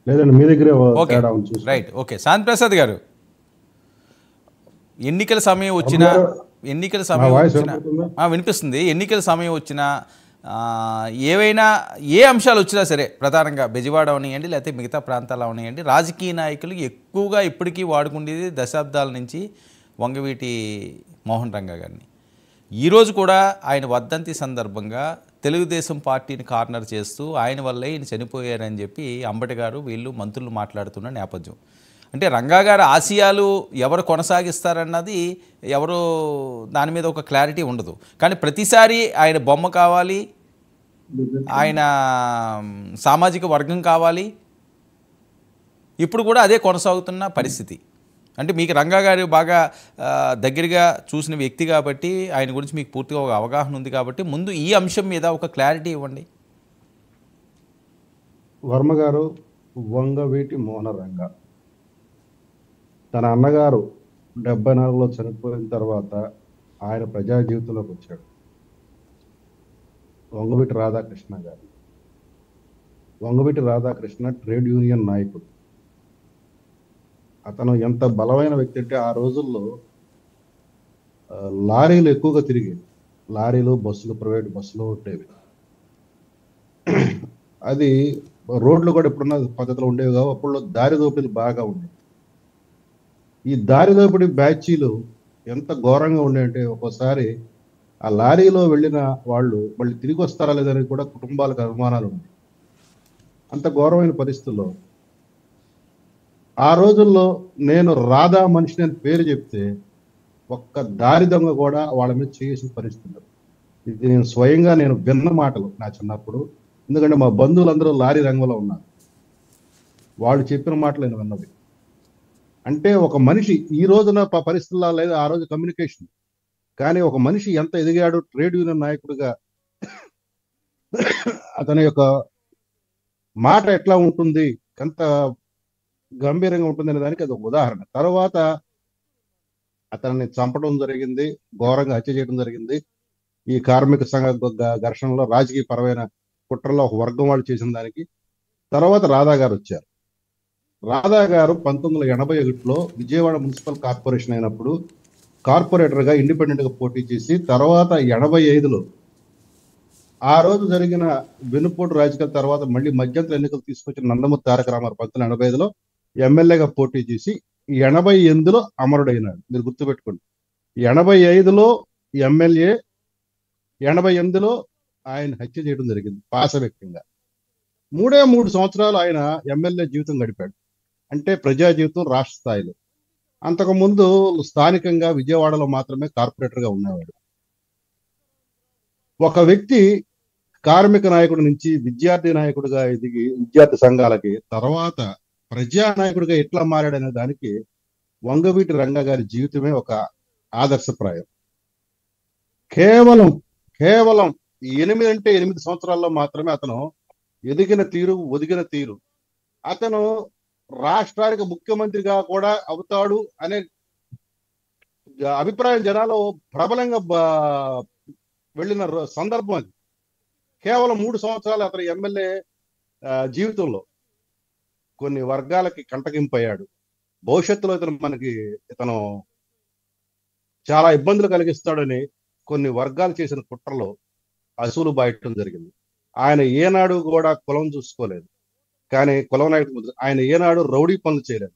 లేదండి, మీ దగ్గరే ఓకే, తేడా ఉంది చూసుకోండి. రైట్. ఓకే, శాంతి ప్రసాద్ గారు, ఎన్నికల సమయం వచ్చినా నా వాయిస్ వినపడుతుందా? వినిపిస్తుంది. ఎన్నికల సమయం వచ్చినా ఏవైనా ఏ అంశాలు వచ్చినా సరే, ప్రధానంగా బెజవాడ అవనియండి లేకపోతే మిగతా ప్రాంతాలు అవనియండి, రాజకీయ నాయకులు ఎక్కువగా ఇప్పటికీ వాడుకునేది దశాబ్దాల నుంచి వంగవీటి మోహన్ రంగా గారిని. ఈరోజు కూడా ఆయన వర్ధంతి సందర్భంగా తెలుగుదేశం పార్టీని కార్నర్ చేస్తూ ఆయన వల్లే ఈయన చనిపోయారని చెప్పి అంబటి గారు వీళ్ళు మంత్రులు మాట్లాడుతున్న నేపథ్యం. అంటే రంగా గారి ఆశయాలు ఎవరు కొనసాగిస్తారన్నది ఎవరు దాని మీద ఒక క్లారిటీ ఉండదు. కానీ ప్రతిసారి ఆయన బొమ్మ కావాలి, ఆయన సామాజిక వర్గం కావాలి, ఇప్పుడు కూడా అదే కొనసాగుతున్న పరిస్థితి. అంటే మీకు రంగా గారు బాగా దగ్గరగా చూసిన వ్యక్తి కాబట్టి, ఆయన గురించి మీకు పూర్తిగా ఒక అవగాహన ఉంది కాబట్టి, ముందు ఈ అంశం మీద ఒక క్లారిటీ ఇవ్వండి. వర్మ గారు వంగవీటి మోహన రంగా తన అన్నగారు 74లో చనిపోయిన తర్వాత ఆయన ప్రజా జీవితంలోకి వచ్చాడు. వంగవీటి రాధాకృష్ణ గారు. వంగవీటి రాధాకృష్ణ ట్రేడ్ యూనియన్ నాయకుడు. అతను ఎంత బలమైన వ్యక్తి అంటే, ఆ రోజుల్లో లారీలు ఎక్కువగా తిరిగేవి. లారీలు, బస్సులు, ప్రైవేట్ బస్సులు ఉండేవి. అది రోడ్లు కూడా ఇప్పుడున్న పద్ధతిలో ఉండేవి కావు. అప్పుడు దారి దోపిడీలు బాగా ఉండేవి. ఈ దారి దోపిడీ బ్యాచీలు ఎంత ఘోరంగా ఉండేవంటే, ఒక్కోసారి ఆ లారీలో వెళ్ళిన వాళ్ళు మళ్ళీ తిరిగి వస్తారా లేదని కూడా కుటుంబాలకు అనుమానాలు ఉన్నాయి. అంత ఘోరమైన పరిస్థితుల్లో ఆ రోజుల్లో నేను రాధా మనిషిని అని పేరు చెప్తే ఒక్క దారి దొంగ కూడా వాళ్ళ మీద చేసిన పరిస్థితులు. ఇది నేను స్వయంగా విన్న మాటలు నా చిన్నప్పుడు. ఎందుకంటే మా బంధువులందరూ లారీ రంగంలో ఉన్నారు. వాళ్ళు చెప్పిన మాటలు నేను విన్నవి. అంటే ఒక మనిషి ఈ రోజున పరిస్థితుల్లో లేదు, ఆ రోజు కమ్యూనికేషన్. కానీ ఒక మనిషి ఎంత ఎదిగాడు ట్రేడ్ యూనియన్ నాయకుడిగా, అతని యొక్క మాట ఎట్లా ఉంటుంది, ఎంత గంభీరంగా ఉంటుంది అనే దానికి అది ఒక ఉదాహరణ. తర్వాత అతన్ని చంపడం జరిగింది, ఘోరంగా హత్య చేయడం జరిగింది. ఈ కార్మిక సంఘ ఘర్షణలో రాజకీయ పరమైన కుట్రలో ఒక వర్గం వాళ్ళు చేసిన దానికి. తర్వాత రాధా గారు వచ్చారు. రాధా గారు 1981లో విజయవాడ మున్సిపల్ కార్పొరేషన్ అయినప్పుడు కార్పొరేటర్గా ఇండిపెండెంట్గా పోటీ చేసి, తర్వాత 85లో ఆ రోజు జరిగిన వెనుపోటు రాజకీయాల తర్వాత మళ్ళీ మధ్యంతర ఎన్నికలు తీసుకొచ్చిన నందమూరి తారక రామారావు 1985లో ఎమ్మెల్యేగా పోటీ చేసి 88లో అమరుడైనాడు. మీరు గుర్తుపెట్టుకోండి, 85లో ఎమ్మెల్యే, 88లో ఆయన హత్య చేయడం జరిగింది పాశవికంగా. 3 సంవత్సరాలు ఆయన ఎమ్మెల్యే జీవితం గడిపాడు. అంటే ప్రజా జీవితం రాష్ట్ర స్థాయిలో. అంతకుముందు స్థానికంగా విజయవాడలో మాత్రమే కార్పొరేటర్గా ఉండేవాడు. ఒక వ్యక్తి కార్మిక నాయకుడి నుంచి విద్యార్థి నాయకుడిగా ఎదిగి విద్యార్థి సంఘాలకి, తర్వాత ప్రజా నాయకుడిగా ఎట్లా మారాడనే దానికి వంగవీటి రంగా గారి జీవితమే ఒక ఆదర్శప్రాయం. కేవలం 8 సంవత్సరాల్లో మాత్రమే అతను ఎదిగిన తీరు, ఒదిగిన తీరు. అతను రాష్ట్రానికి ముఖ్యమంత్రిగా కూడా అవుతాడు అనే అభిప్రాయం జనాలు ప్రబలంగా వెళ్ళిన సందర్భం అది. కేవలం 3 సంవత్సరాలు అతను ఎమ్మెల్యే జీవితంలో కొన్ని వర్గాలకి కంటగింపయ్యాడు. భవిష్యత్తులో ఇతను చాలా ఇబ్బందులు కలిగిస్తాడని కొన్ని వర్గాలు చేసిన కుట్రలో అసూలు బాయటం జరిగింది. ఆయన ఏనాడు కూడా కులం చూసుకోలేదు. కానీ కులం నాయకుడు ఆయన ఏనాడు రౌడీ పనులు చేయలేదు.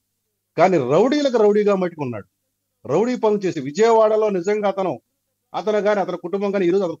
కానీ రౌడీలకు రౌడీగా మట్టుకున్నాడు. రౌడీ పనులు చేసి విజయవాడలో నిజంగా అతను కానీ అతని కుటుంబం కానీ ఈరోజు